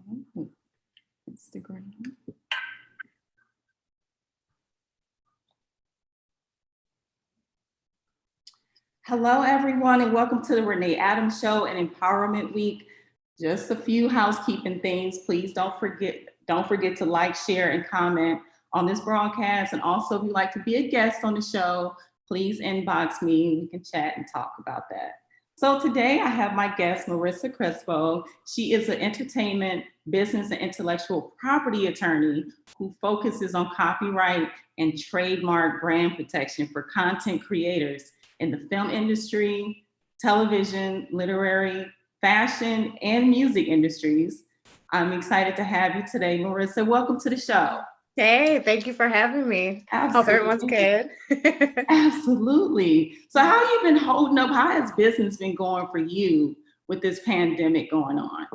Ooh, Instagram. Hello, everyone, and welcome to the Renee Adams Show and Empowerment Week. Just a few housekeeping things. Please don't forget to like, share, and comment on this broadcast. And also, if you'd like to be a guest on the show, please inbox me. We can chat and talk about that. So today I have my guest, Marissa Crespo. She is an entertainment, business, and intellectual property attorney who focuses on copyright and trademark brand protection for content creators in the film industry, television, literary, fashion, and music industries. I'm excited to have you today, Marissa. Welcome to the show. Hey, thank you for having me. Hope everyone's Absolutely. good. Absolutely. So how you been holding up? How has business been going for you with this pandemic going on?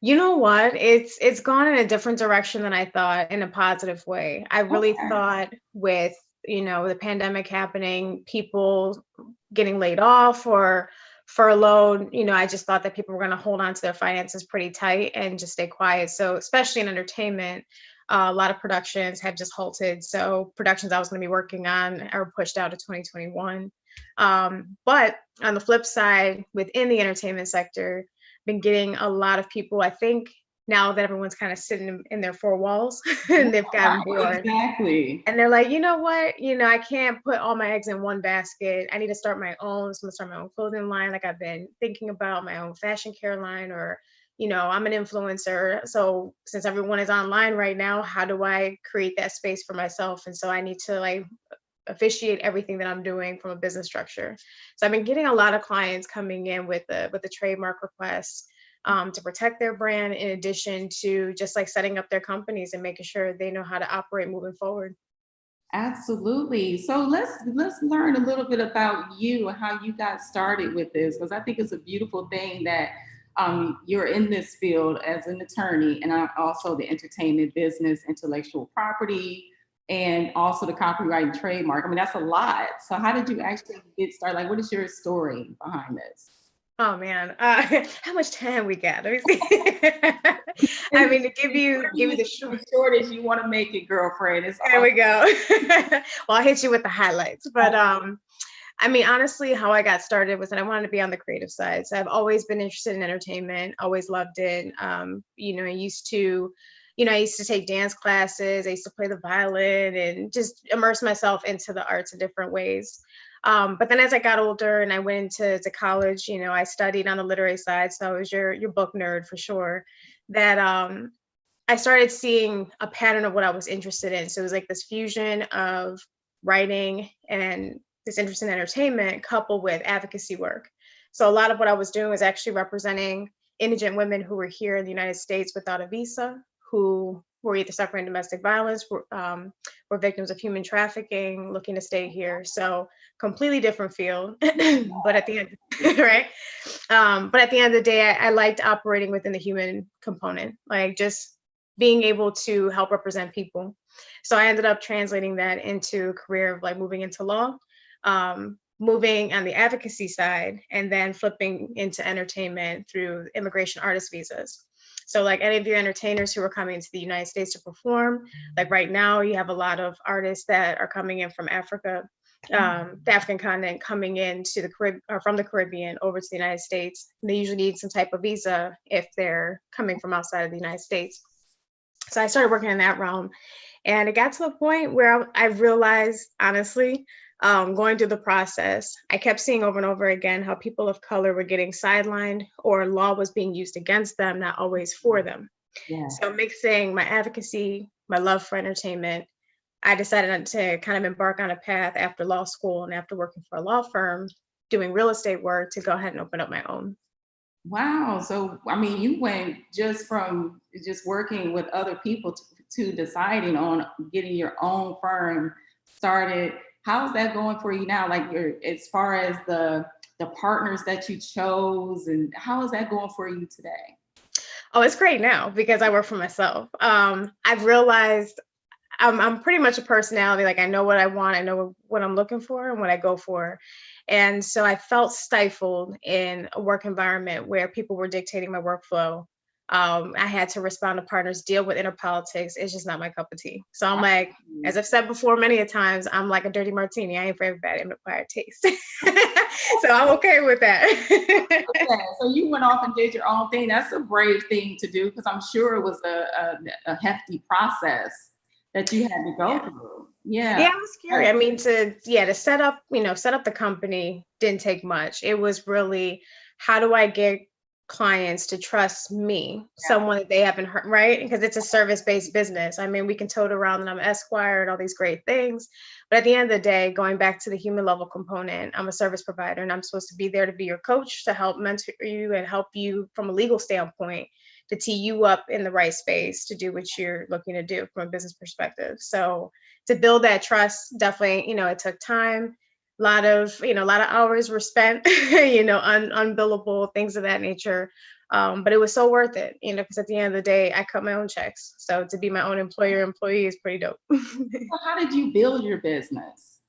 You know what? It's gone in a different direction than I thought in a positive way. I really Okay. thought with, the pandemic happening, people getting laid off or furloughed, I just thought that people were going to hold on to their finances pretty tight and just stay quiet. So, especially in entertainment, a lot of productions have just halted. So, productions I was going to be working on are pushed out to 2021. But on the flip side, within the entertainment sector, been getting a lot of people, I think now that everyone's kind of sitting in their four walls and they've gotten Right, bored exactly. and they're like, you know what, I can't put all my eggs in one basket. I need to start my own. So I'm gonna start my own clothing line. Like I've been thinking about my own fashion care line, or, I'm an influencer. So since everyone is online right now, how do I create that space for myself? And so I need to like officiate everything that I'm doing from a business structure. So I've been getting a lot of clients coming in with a trademark request to protect their brand, in addition to just like setting up their companies and making sure they know how to operate moving forward. Absolutely. So let's learn a little bit about you and how you got started with this, because I think it's a beautiful thing that you're in this field as an attorney, and also the entertainment business, intellectual property, and also the copyright and trademark. I mean, that's a lot. So how did you actually get started? Like, what is your story behind this? Oh man, how much time we got? Let me see. I mean, to give you the short. As short as you want to make it, girlfriend. It's There all we go. Well, I'll hit you with the highlights, but I mean, honestly, how I got started was that I wanted to be on the creative side. So I've always been interested in entertainment, always loved it. I used to take dance classes. I used to play the violin and just immerse myself into the arts in different ways. But then as I got older and I went into college, I studied on the literary side. So I was your book nerd for sure. That I started seeing a pattern of what I was interested in. So it was like this fusion of writing and this interest in entertainment coupled with advocacy work. So a lot of what I was doing was actually representing indigent women who were here in the United States without a visa, who were either suffering domestic violence, were victims of human trafficking, looking to stay here. So completely different field, but at the end, right? But at the end of the day, I liked operating within the human component, like just being able to help represent people. So I ended up translating that into a career of like moving into law, moving on the advocacy side, and then flipping into entertainment through immigration artist visas. So like any of your entertainers who are coming to the United States to perform, like right now you have a lot of artists that are coming in from Africa, the African continent, coming into the Caribbean or from the Caribbean over to the United States. And they usually need some type of visa if they're coming from outside of the United States. So I started working in that realm. And it got to the point where I realized, honestly, going through the process, I kept seeing over and over again how people of color were getting sidelined or law was being used against them, not always for them. yeah. So mixing my advocacy, my love for entertainment, I decided to kind of embark on a path after law school and after working for a law firm, doing real estate work, to go ahead and open up my own. Wow. So, I mean, you went just from just working with other people to deciding on getting your own firm started. How's that going for you now? Like, as far as the partners that you chose, and how is that going for you today? Oh, it's great now because I work for myself. I've realized I'm pretty much a personality. Like I know what I want, I know what I'm looking for and what I go for. And so I felt stifled in a work environment where people were dictating my workflow, I had to respond to partners, deal with inner politics. It's just not my cup of tea. So I'm like, as I've said before many a times, I'm like a dirty martini. I ain't for everybody, I'm acquired taste. So I'm okay with that. Yeah, so you went off and did your own thing. That's a brave thing to do, because I'm sure it was a hefty process that you had to go through. Yeah, Yeah. it was scary. I mean, to set up, set up the company didn't take much. It was really, how do I get clients to trust me, someone that they haven't heard, right? Because it's a service-based business. I mean, we can tote around that I'm Esquire and all these great things, but at the end of the day, going back to the human level component, I'm a service provider and I'm supposed to be there to be your coach, to help mentor you and help you from a legal standpoint, to tee you up in the right space to do what you're looking to do from a business perspective. So to build that trust, definitely, it took time. A lot of hours were spent, unbillable, things of that nature. But it was so worth it, because at the end of the day, I cut my own checks. So to be my own employee is pretty dope. So how did you build your business?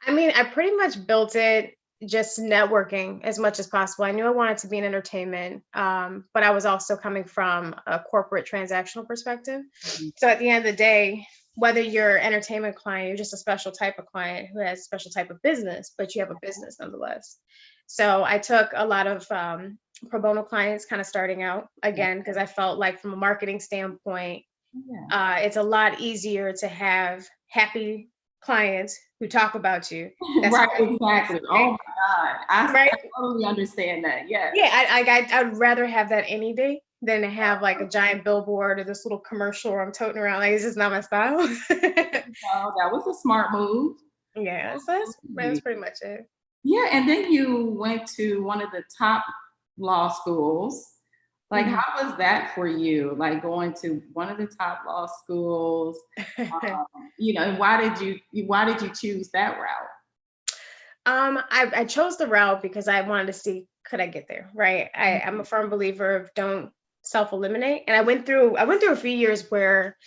I mean, I pretty much built it just networking as much as possible. I knew I wanted to be in entertainment, but I was also coming from a corporate transactional perspective. So at the end of the day, whether you're an entertainment client, you're just a special type of client who has a special type of business, but you have a business nonetheless. So I took a lot of pro bono clients kind of starting out again, because I felt like from a marketing standpoint, it's a lot easier to have happy clients who talk about you. That's Right, exactly. Oh my God. I right. totally understand that. Yes. Yeah, I'd rather have that any day than to have like a giant billboard or this little commercial where I'm toting around. Like, it's just not my style. Oh, that was a smart move. Yeah, so that's pretty much it. Yeah, and then you went to one of the top law schools. Like, how was that for you? Like going to one of the top law schools, and why did you choose that route? I chose the route because I wanted to see, could I get there, right? I'm a firm believer of don't self-eliminate. And I went through a few years where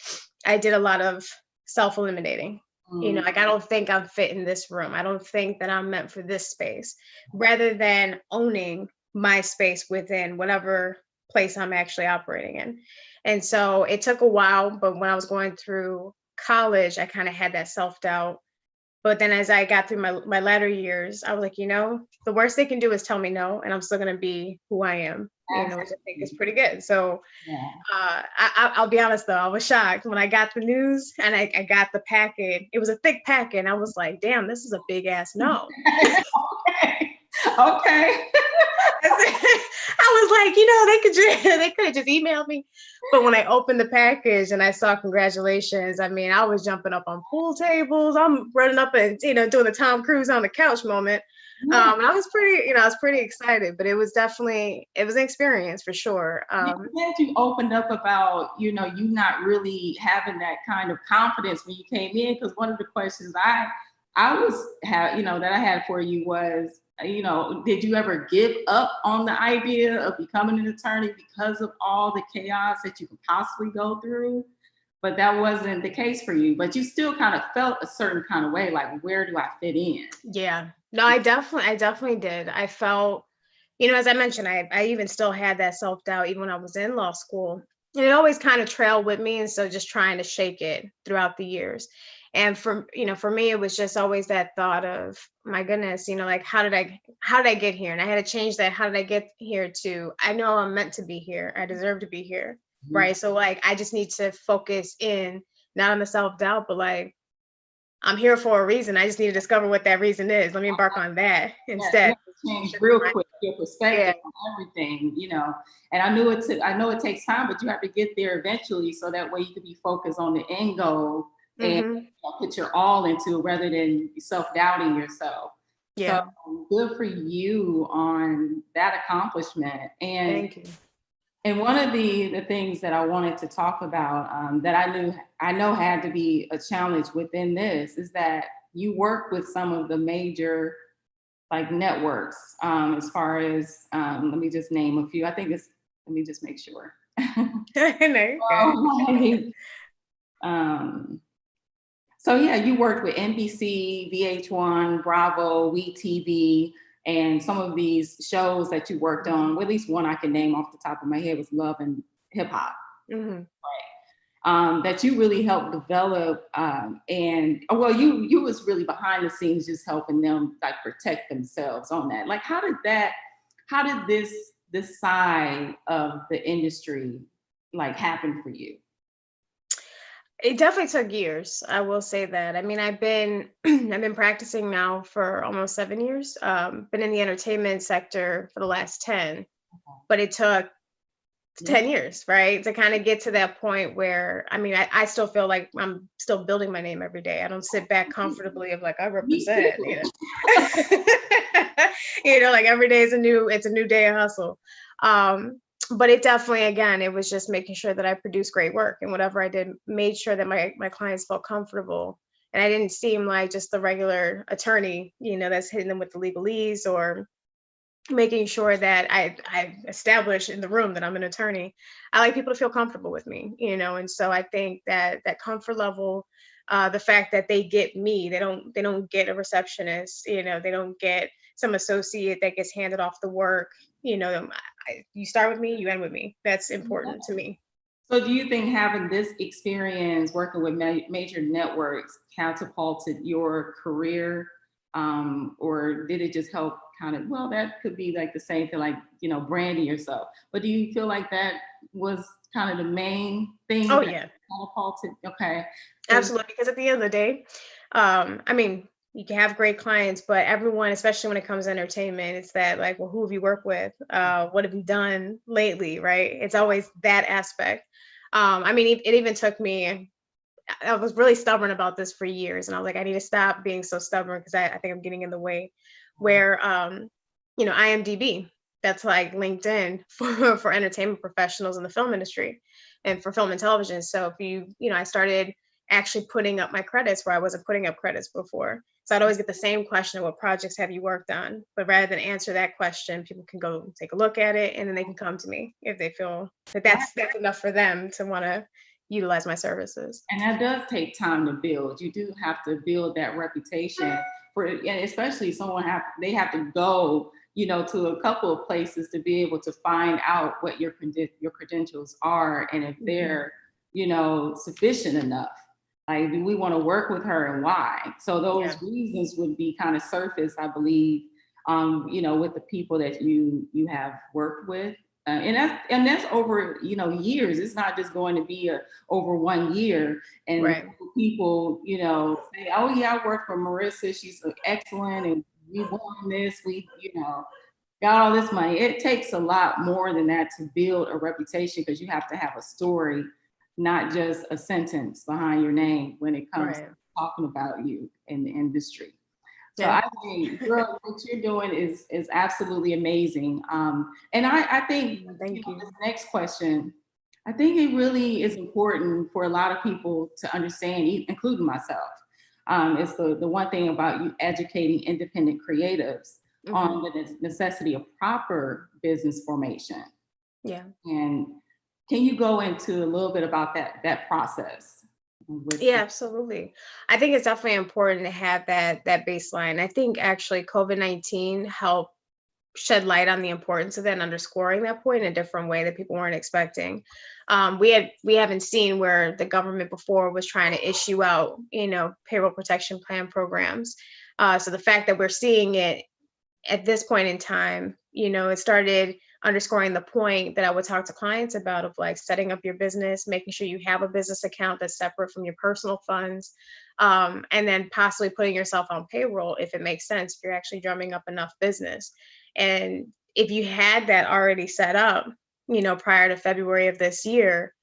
I did a lot of self-eliminating. Like, I don't think I'm fit in this room. I don't think that I'm meant for this space, rather than owning my space within whatever place I'm actually operating in. And so it took a while, but when I was going through college, I kind of had that self-doubt. But then as I got through my latter years, I was like, the worst they can do is tell me no, and I'm still going to be who I am, which I think is pretty good. So I'll be honest, though, I was shocked when I got the news and I got the packet. It was a thick packet. And I was like, damn, this is a big ass no. Okay. I was like, they could have just emailed me. But when I opened the package and I saw congratulations, I mean, I was jumping up on pool tables. I'm running up and, doing the Tom Cruise on the couch moment. And I was pretty excited, but it was an experience for sure. I'm glad you opened up about, you not really having that kind of confidence when you came in, because one of the questions that I had for you was, did you ever give up on the idea of becoming an attorney because of all the chaos that you could possibly go through? But that wasn't the case for you. But you still kind of felt a certain kind of way, like, where do I fit in? Yeah, no, I definitely did. I felt, as I mentioned, I even still had that self-doubt even when I was in law school. And it always kind of trailed with me. And so just trying to shake it throughout the years. And for me, it was just always that thought of, my goodness, like, how did I get here? And I had to change that. How did I get here to, I know I'm meant to be here. I deserve to be here. Right. So like, I just need to focus in, not on the self-doubt, but like, I'm here for a reason. I just need to discover what that reason is. Let me embark on that instead. Change real quick your perspective on everything, and I know it takes time, but you have to get there eventually, so that way you can be focused on the end goal and put your all into it, rather than self-doubting yourself. Yeah. So good for you on that accomplishment. And thank you. And one of the things that I wanted to talk about, that I know had to be a challenge within this, is that you work with some of the major like networks, as far as, let me just name a few. Let me just make sure. So yeah, you worked with NBC, VH1, Bravo, WeTV, and some of these shows that you worked on. Well, at least one I can name off the top of my head was Love and hip hop. Mm-hmm. That you really helped develop, and well, you was really behind the scenes, just helping them like protect themselves on that. Like, how did this side of the industry like happen for you? It definitely took years. I will say that. I mean, I've been I've been practicing now for almost 7 years. Been in the entertainment sector for the last 10, but it took Yeah. 10 years, right? To kind of get to that point where, I mean, I still feel like I'm still building my name every day. I don't sit back comfortably of like, I Me represent, too. like every day is it's a new day of hustle. But it definitely, again, it was just making sure that I produced great work and whatever I did, made sure that my clients felt comfortable. And I didn't seem like just the regular attorney, that's hitting them with the legalese or making sure that I establish in the room that I'm an attorney. I like people to feel comfortable with me, and so I think that that comfort level, the fact that they get me, they don't get a receptionist, they don't get some associate that gets handed off the work. You start with me, you end with me. That's important to me. So do you think having this experience working with major networks catapulted your career? Or did it just help kind of, well, that could be like the same thing, like, branding yourself. But do you feel like that was kind of the main thing Oh that yeah, catapulted? Okay. 'Cause- absolutely. Because at the end of the day, I mean, you can have great clients, but everyone, especially when it comes to entertainment, it's that like, well, who have you worked with? What have you done lately? Right? It's always that aspect. I mean, it even took me. I was really stubborn about this for years, and I was like, I need to stop being so stubborn because I think I'm getting in the way. Where, IMDb, that's like LinkedIn for entertainment professionals in the film industry and for film and television. So if I started actually putting up my credits where I wasn't putting up credits before. So I'd always get the same question: what projects have you worked on? But rather than answer that question, people can go take a look at it, and then they can come to me if they feel that that's enough for them to want to utilize my services. And that does take time to build. You do have to build that reputation for, and especially they have to go, to a couple of places to be able to find out what your credentials are, and if Mhm. they're, sufficient enough. Like, do we want to work with her and why? So Yeah. those reasons would be kind of surfaced, I believe, with the people that you have worked with. And that's over, years. It's not just going to be over 1 year. And Right. people, say, oh yeah, I work for Marissa. She's excellent. And we won this, got all this money. It takes a lot more than that to build a reputation, because you have to have a story, not just a sentence behind your name when it comes to Right. talking about you in the industry. So Yeah. I think, girl, what you're doing is absolutely amazing. And I think, Thank you. this next question, I think it really is important for a lot of people to understand, including myself. It's the one thing about you educating independent creatives Hmm. on the necessity of proper business formation. Yeah. And can you go into a little bit about that process? Yeah, absolutely. I think it's definitely important to have that baseline. I think actually COVID-19 helped shed light on the importance of that and underscoring that point in a different way that people weren't expecting. We haven't seen where the government before was trying to issue out, payroll protection plan programs. So the fact that we're seeing it at this point in time, it started underscoring the point that I would talk to clients about of like setting up your business, making sure you have a business account that's separate from your personal funds, and then possibly putting yourself on payroll if it makes sense, if you're actually drumming up enough business. And if you had that already set up, prior to February of this year,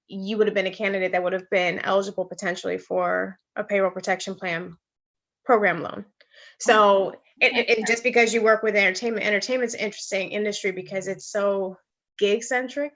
you would have been a candidate that would have been eligible potentially for a payroll protection plan program loan. So, and just because you work with entertainment's an interesting industry because it's so gig centric.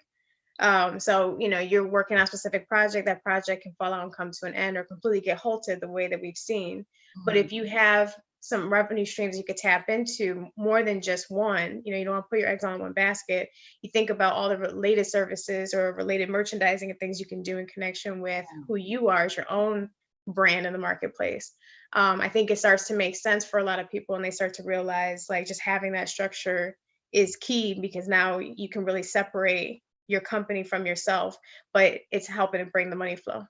So, you're working on a specific project, that project can fall out and come to an end or completely get halted the way that we've seen. But if you have some revenue streams you could tap into more than just one, you don't want to put your eggs all in one basket. You think about all the related services or related merchandising and things you can do in connection with who you are as your own brand in the marketplace. I think it starts to make sense for a lot of people and they start to realize like just having that structure is key because now you can really separate your company from yourself, but it's helping to bring the money flow.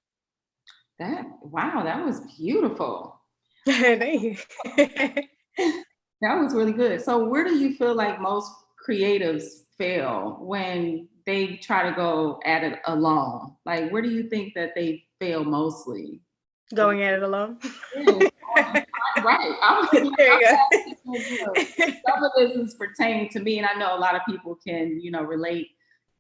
Wow, that was beautiful. Thank you. That was really good. So where do you feel like most creatives fail when they try to go at it alone? Like, where do you think that they fail mostly? Going at it alone. Yeah, right. There you Some of this is pertaining to me, and I know a lot of people can, relate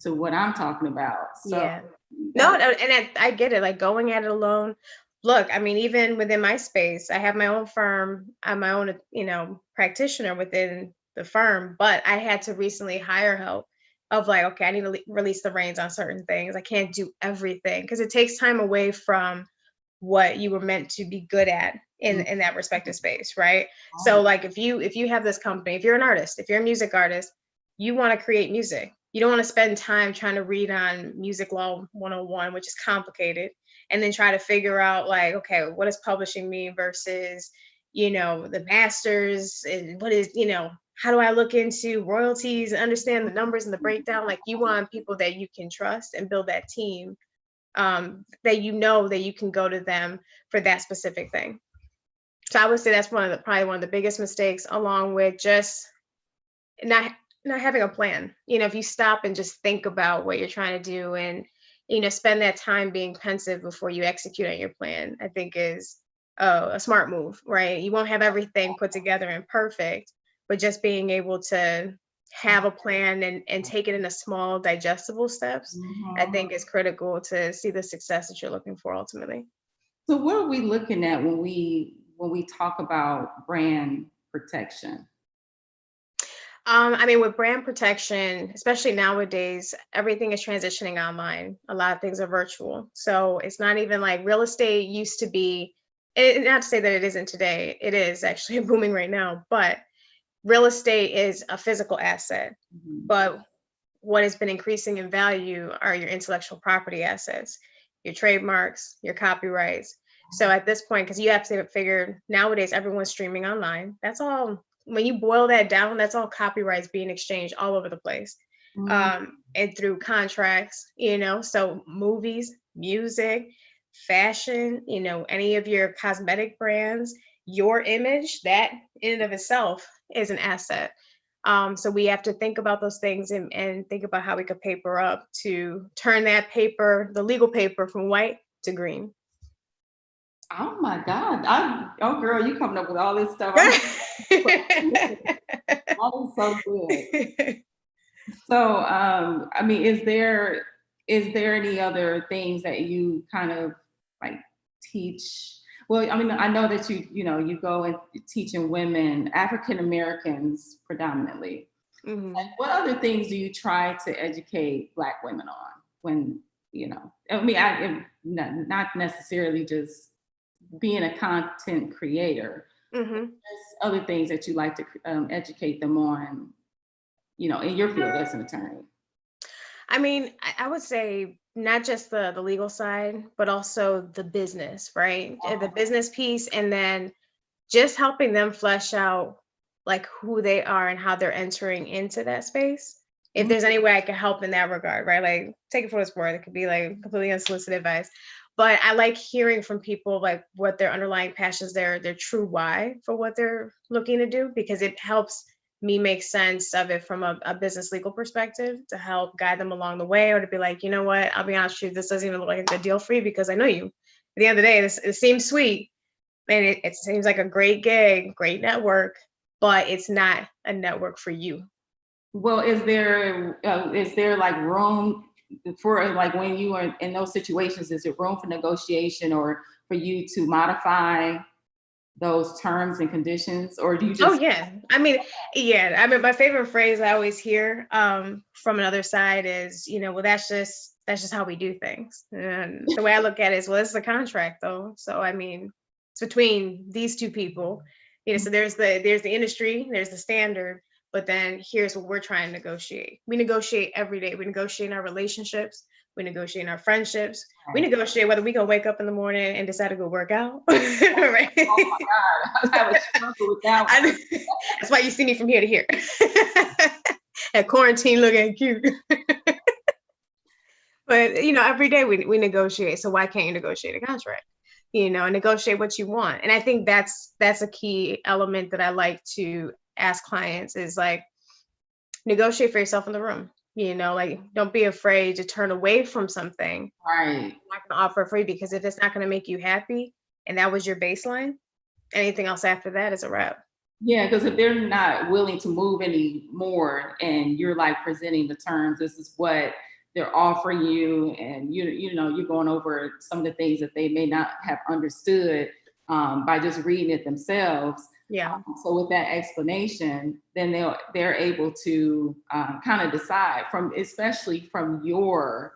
to what I'm talking about. So Yeah. you No, got no, and I get it, like going at it alone. Look, I mean, even within my space, I have my own firm. I'm my own, practitioner within the firm, but I had to recently hire help of like, okay, I need to release the reins on certain things. I can't do everything because it takes time away from what you were meant to be good at in that respective space, right? So like if you have this company, if you're an artist, if you're a music artist, you want to create music. You don't want to spend time trying to read on music law 101, which is complicated, and then try to figure out like, okay, what does publishing mean versus, the masters, and what is, how do I look into royalties and understand the numbers and the breakdown? Like you want people that you can trust and build that team, that that you can go to them for that specific thing. So I would say that's probably one of the biggest mistakes, along with just not not having a plan. If you stop and just think about what you're trying to do and spend that time being pensive before you execute on your plan, I think is a smart move, right? You won't have everything put together and perfect, but just being able to have a plan and take it in a small digestible steps, I Mhm. think is critical to see the success that you're looking for ultimately. So what are we looking at when we talk about brand protection? I mean, with brand protection, especially nowadays, everything is transitioning online. A lot of things are virtual. So it's not even like real estate used to be, and not to say that it isn't today, it is actually booming right now, but real estate is a physical asset. Mhm. But what has been increasing in value are your intellectual property assets, your trademarks, your copyrights. So at this point, because you have to figure nowadays everyone's streaming online. That's all. When you boil that down, that's all copyrights being exchanged all over the place, Mhm. and through contracts. So movies, music, fashion. Any of your cosmetic brands, your image, that in and of itself is an asset. So we have to think about those things and think about how we could paper up to turn that paper, the legal paper, from white to green. Oh my God. Oh girl, you coming up with all this stuff. That is so good. So, I mean, is there any other things that you kind of like teach? Well, I mean, I know that you go and teaching women, African Americans predominantly. Mhm. What other things do you try to educate Black women on when, I mean, not necessarily just being a content creator, Mhm. there's other things that you like to educate them on, in your field as an attorney. I mean, I would say not just the legal side, but also the business, right? The business piece, and then just helping them flesh out like who they are and how they're entering into that space. If Mhm. there's any way I can help in that regard, right? Like take it for what it's worth. It could be like completely unsolicited advice. But I like hearing from people like what their underlying passions, their true why for what they're looking to do, because it helps me make sense of it from a business legal perspective to help guide them along the way, or to be like, you know what, I'll be honest with you, this doesn't even look like a good deal for you because I know you. At the end of the day, it seems sweet, and it seems like a great gig, great network, but it's not a network for you. Well, is there like room for like when you are in those situations? Is there room for negotiation or for you to modify those terms and conditions, or do you Oh just? yeah. I mean, yeah. I mean, my favorite phrase I always hear from another side is, well, that's just how we do things. And the way I look at it is, well, this is a contract though. So I mean, it's between these two people. So there's the industry, there's the standard, but then here's what we're trying to negotiate. We negotiate every day. We negotiate in our relationships. We negotiate in our friendships. We Right. negotiate whether we gonna wake up in the morning and decide to go work out. Right. Oh my God, I would struggle with that one. I, that's why you see me from here to here. At quarantine looking cute. But every day we negotiate. So why can't you negotiate a contract? Negotiate what you want. And I think that's a key element that I like to ask clients is like negotiate for yourself in the room. Like don't be afraid to turn away from something. Right. I'm not gonna offer it for you because if it's not gonna make you happy and that was your baseline, anything else after that is a wrap. Yeah, because if they're not willing to move anymore and you're like presenting the terms, this is what they're offering you, and you're going over some of the things that they may not have understood by just reading it themselves. Yeah. So with that explanation, then they're able to kind of decide from, especially from your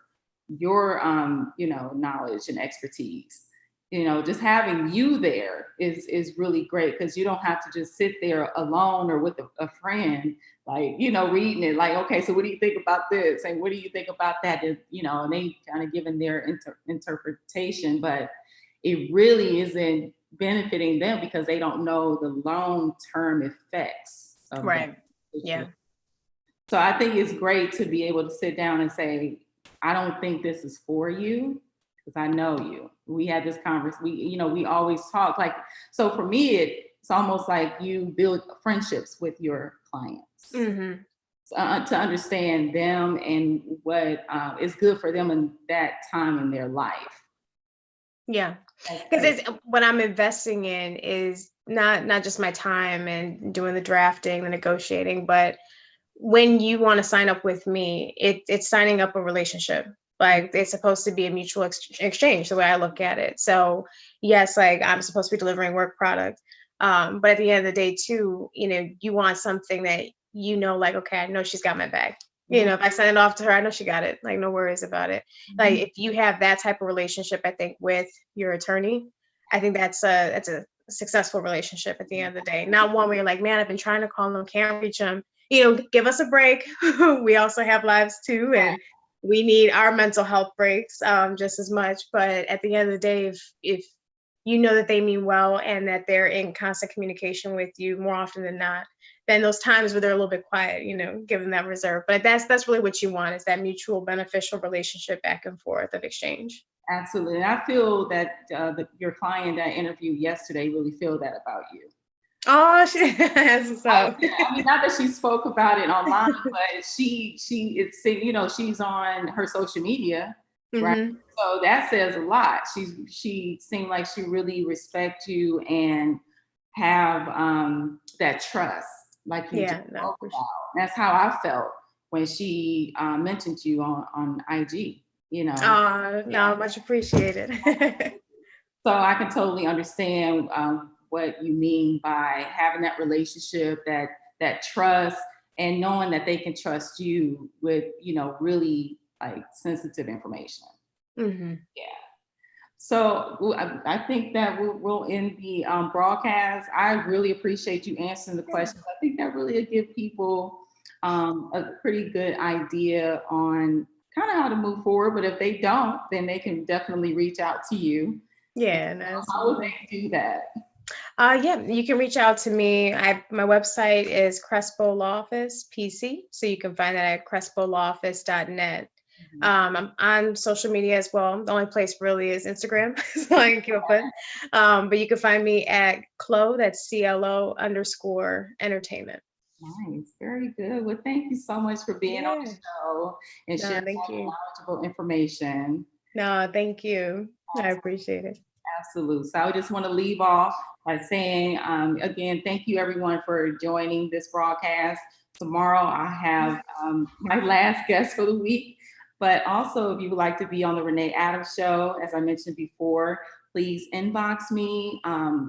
knowledge and expertise. Just having you there is really great, because you don't have to just sit there alone or with a friend, like, reading it like, okay, so what do you think about this? And what do you think about that? And they kind of giving their interpretation, but it really isn't benefiting them because they don't know the long-term effects of Right. that. Yeah. So I think it's great to be able to sit down and say, I don't think this is for you, because I know you. We had this conversation. We always talk like, so for me, it's almost like you build friendships with your clients. Mm-hmm. To understand them and what is good for them in that time in their life. Yeah, because it's what I'm investing in is not just my time and doing the drafting, the negotiating, but when you want to sign up with me, it's signing up a relationship. Like it's supposed to be a mutual exchange, the way I look at it. So yes, like I'm supposed to be delivering work product, but at the end of the day, too, you want something that like, okay, I know she's got my back. If I send it off to her, I know she got it. Like no worries about it. Like if you have that type of relationship, I think with your attorney, I think that's a successful relationship at the end of the day. Not one where you're like, man, I've been trying to call him, can't reach him. Give us a break. We also have lives too, and we need our mental health breaks just as much. But at the end of the day, if you know that they mean well and that they're in constant communication with you more often than not, then those times where they're a little bit quiet, give them that reserve. But that's really what you want, is that mutual beneficial relationship back and forth of exchange. Absolutely. And I feel that your client that I interviewed yesterday really feel that about you. Oh, that's what's up. I mean, not that she spoke about it online, but she's on her social media, right? Mm-hmm. So that says a lot. She seemed like she really respects you and have that trust, like you just spoke about. That's how I felt when she mentioned you on IG. Oh, no, much appreciated. So I can totally understand what you mean by having that relationship, that trust, and knowing that they can trust you with, really like sensitive information. Mm-hmm. Yeah. So I think that we'll end the broadcast. I really appreciate you answering the questions. I think that really will give people a pretty good idea on kind of how to move forward. But if they don't, then they can definitely reach out to you. Yeah, How would they do that? Yeah, you can reach out to me. My website is Crespo Law Office PC, so you can find that at crespolawoffice.net. I'm on social media as well. The only place really is Instagram, so I can keep up with. But you can find me at CLO, that's CLO_entertainment. Nice, very good. Well, thank you so much for being on the show and sharing all the knowledgeable information. No, thank you. I appreciate it. Absolutely. So I just want to leave off by saying, again, thank you everyone for joining this broadcast. Tomorrow I have my last guest for the week, but also if you would like to be on the Renee Adams Show, as I mentioned before, please inbox me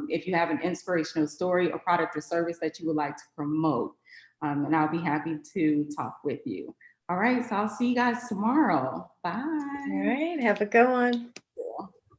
if you have an inspirational story or product or service that you would like to promote. And I'll be happy to talk with you. All right, so I'll see you guys tomorrow. Bye. All right, have a good one.